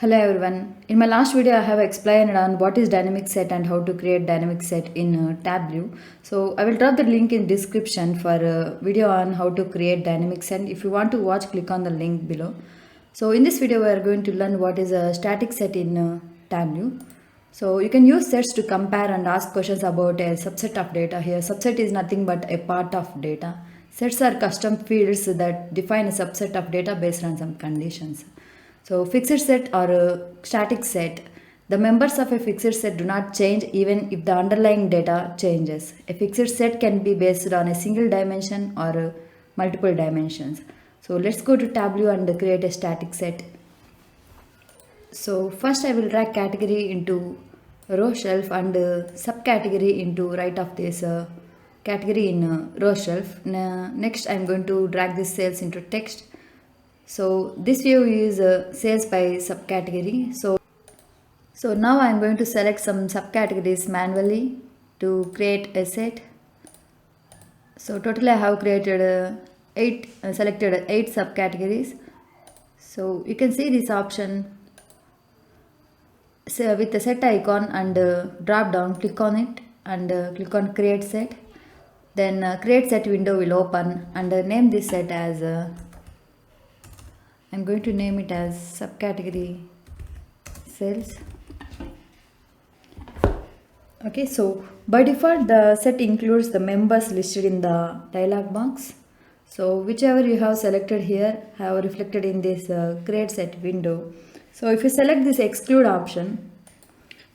Hello everyone. In my last video I have explained on what is dynamic set and how to create dynamic set in Tableau. So I will drop the link in description for a video on how to create dynamic set. If you want to watch, click on the link below. So in this video we are going to learn what is a static set in Tableau. So you can use sets to compare and ask questions about a subset of data. Here subset is nothing but a part of data. Sets are custom fields that define a subset of data based on some conditions. So fixed set or a static set, the members of a fixed set do not change even if the underlying data changes. A fixed set can be based on a single dimension or multiple dimensions. So let's go to Tableau and create a static set. So first I will drag category into row shelf and subcategory into right of this category in row shelf. Next I am going to drag this sales into text. So this view is sales by subcategory. So now I am going to select some subcategories manually to create a set. So totally I have created selected 8 subcategories. So you can see this option with the set icon and drop down, click on it and click on create set. Then create set window will open and name this set as I'm going to name it as subcategory sales. Okay, so by default the set includes the members listed in the dialog box. So whichever you have selected here have reflected in this create set window. So if you select this exclude option,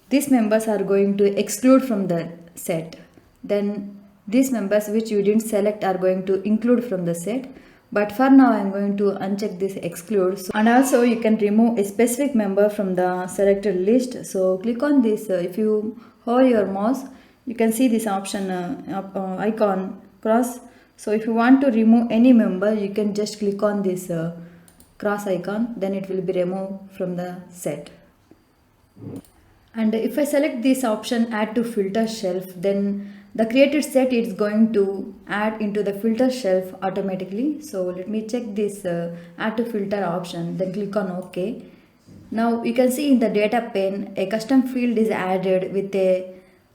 these members are going to exclude from the set. Then these members which you didn't select are going to include from the set. But for now I am going to uncheck this exclude. And also you can remove a specific member from the selected list. So click on this. If you hover your mouse, you can see this option icon cross. So if you want to remove any member, you can just click on this cross icon. Then it will be removed from the set. And if I select this option add to filter shelf, then the created set is going to add into the filter shelf automatically. So let me check this add to filter option, then click on OK. Now you can see in the data pane a custom field is added with a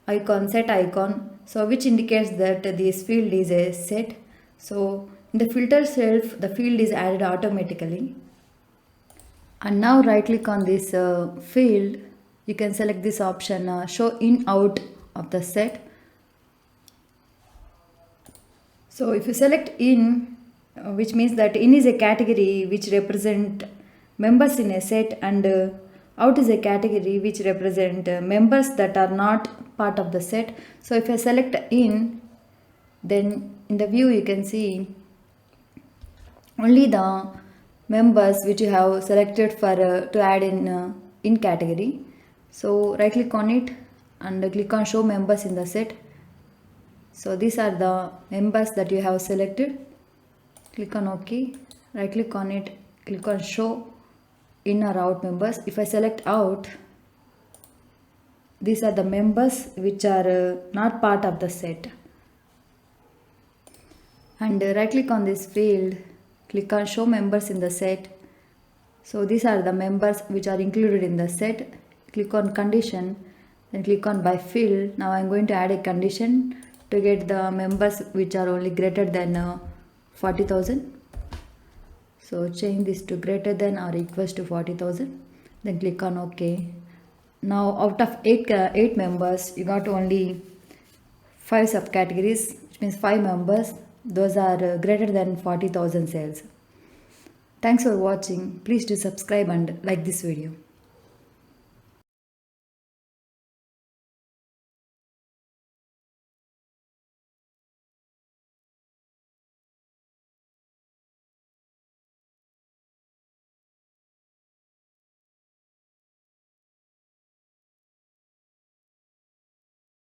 icon, set icon, so which indicates that this field is a set. So in the filter shelf the field is added automatically. And now right click on this field, you can select this option show in out of the set. So if you select in, which means that in is a category which represent members in a set and out is a category which represent members that are not part of the set. So if I select in, then in the view you can see only the members which you have selected for to add in category. So right click on it and click on show members in the set. So these are the members that you have selected. Click on OK, right click on it, click on show in or out members. If I select out, these are the members which are not part of the set. And right click on this field, click on show members in the set. So these are the members which are included in the set. Click on condition, then click on by field. Now I am going to add a condition to get the members which are only greater than 40,000. So change this to greater than or equals to 40,000. Then click on OK. Now out of 8 members, you got only 5 subcategories, which means 5 members. Those are greater than 40,000 sales. Thanks for watching. Please do subscribe and like this video.